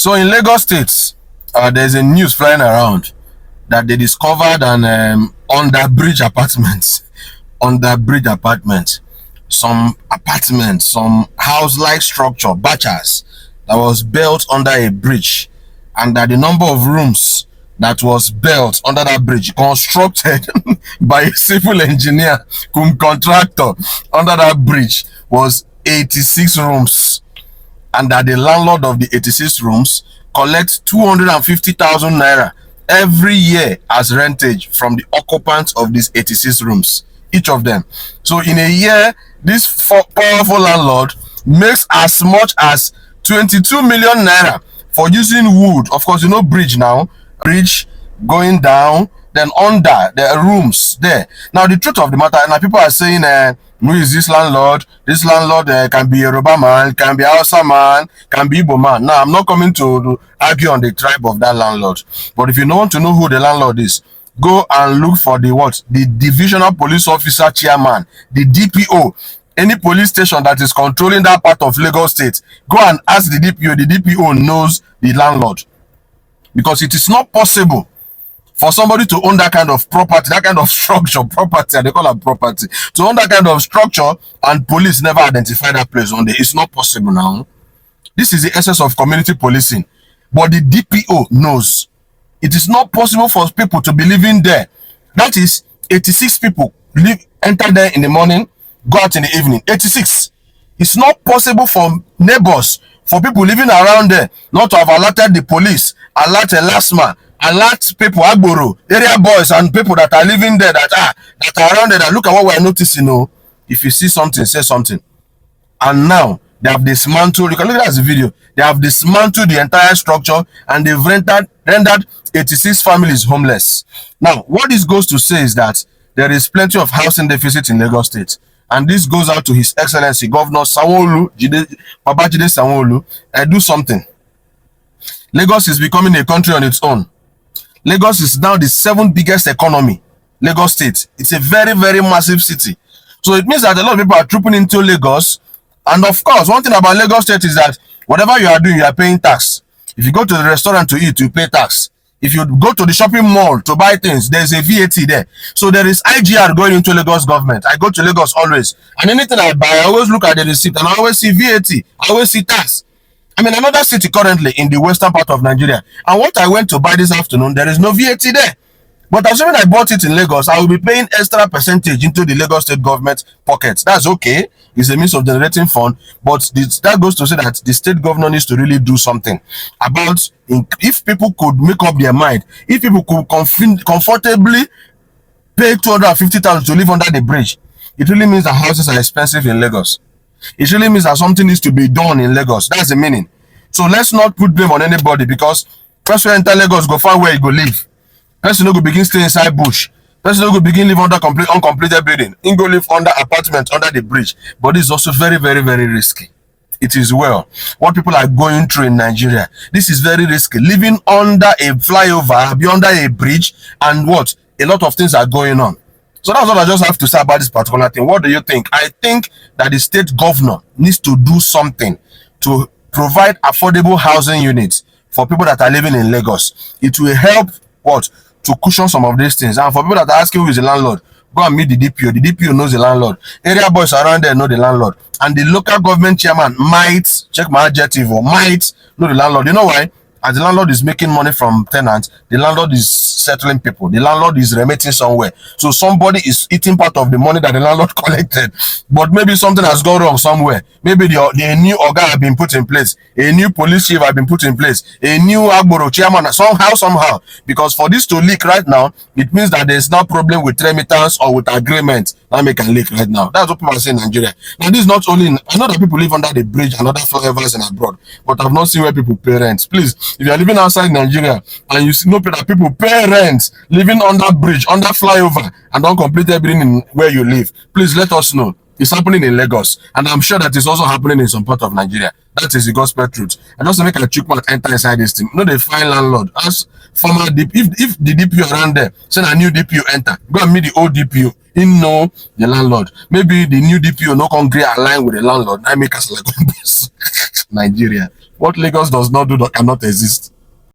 So in Lagos State, there's a news flying around that they discovered an under bridge apartments, under bridge apartments, some apartments, some house-like structure, bachas that was built under a bridge, and that the number of rooms that was built under that bridge, constructed by a civil engineer, contractor under that bridge, was 86 rooms, and that the landlord of the 86 rooms collects 250,000 naira every year as rentage from the occupants of these 86 rooms, each of them. So in a year, this powerful landlord makes as much as 22 million naira for using wood. Of course, you know, bridge now, bridge going down, then under the rooms there. Now the truth of the matter, now people are saying, who is this landlord? This landlord can be a Yoruba man, can be a Hausa man, can be Igbo man. Now I'm not coming to argue on the tribe of that landlord, but if you don't want to know who the landlord is, go and look for the divisional police officer chairman, the DPO. Any police station that is controlling that part of Lagos State, go and ask the DPO. The DPO knows the landlord, because it is not possible for somebody to own that kind of property, that kind of structure, property, and they call it property, to own that kind of structure and police never identify that place on there. It's not possible now. This is the essence of community policing. But the DPO knows. It is not possible for people to be living there. That is 86 people enter there in the morning, go out in the evening. 86. It's not possible for neighbors, for people living around there, not to have alerted the police, alert a LASMA, alert people, Agboro, area boys, and people that are living there that are around there, that look at what we're noticing. Oh, if you see something, say something. And now they have dismantled, you can look at the video, they have dismantled the entire structure, and they've rendered 86 families homeless. Now, what this goes to say is that there is plenty of housing deficit in Lagos State. And this goes out to His Excellency Governor Babajide Sanwo-Olu. Do something. Lagos is becoming a country on its own. Lagos is now the 7th biggest economy. Lagos State. It's a very, very massive city. So it means that a lot of people are trooping into Lagos. And of course, one thing about Lagos State is that whatever you are doing, you are paying tax. If you go to the restaurant to eat, you pay tax. If you go to the shopping mall to buy things, there's a VAT there. So there is IGR going into Lagos government. I go to Lagos always. And anything I buy, I always look at the receipt and I always see VAT. I always see tax. I'm in another city currently in the western part of Nigeria. And what I went to buy this afternoon, there is no VAT there. But assuming I bought it in Lagos, I will be paying extra percentage into the Lagos State government pockets. That's okay. It's a means of generating fund. But that goes to say that the state governor needs to really do something about, if people could make up their mind, if people could comfortably pay 250,000 to live under the bridge, it really means that houses are expensive in Lagos. It really means that something needs to be done in Lagos. That's the meaning. So let's not put blame on anybody, because first we enter Lagos, go find where you go live. Person no go begin stay inside bush. Person no go begin live under uncompleted building. In go live under apartment under the bridge. But this is also very, very, very risky. It is well. What people are going through in Nigeria, this is very risky. Living under a flyover, be under a bridge, and what? A lot of things are going on. So that's what I just have to say about this particular thing. What do you think? I think that the state governor needs to do something to provide affordable housing units for people that are living in Lagos. It will help what? To cushion some of these things. And for people that are asking who is the landlord, go and meet the DPO. The DPO knows the landlord. Area boys around there know the landlord. And the local government chairman might, check my adjective, or might know the landlord. You know why? As the landlord is making money from tenants, the landlord is settling people. The landlord is remitting somewhere. So somebody is eating part of the money that the landlord collected. But maybe something has gone wrong somewhere. Maybe the new organ has been put in place. A new police chief has been put in place. A new Agboro chairman, somehow. Because for this to leak right now, it means that there is no problem with remittance or with agreement. That make can leak right now. That's what people are saying in Nigeria. Now this is not only, I know that people live under the bridge and other flyovers and abroad, but I've not seen where people pay rent. Please, if you are living outside Nigeria and you see no that people pay rent living under bridge, under flyover, and don't complete everything where you live, please let us know. It's happening in Lagos, and I'm sure that it's also happening in some part of Nigeria. That is the gospel truth. And just to make a chickman enter inside this thing, they find landlord. As former DP, if the DPO around there, send a new DPO enter, go and meet the old DPO. He know the landlord. Maybe the new DPO no can agree align with the landlord. I make us like Nigeria. What Lagos does not do that cannot exist.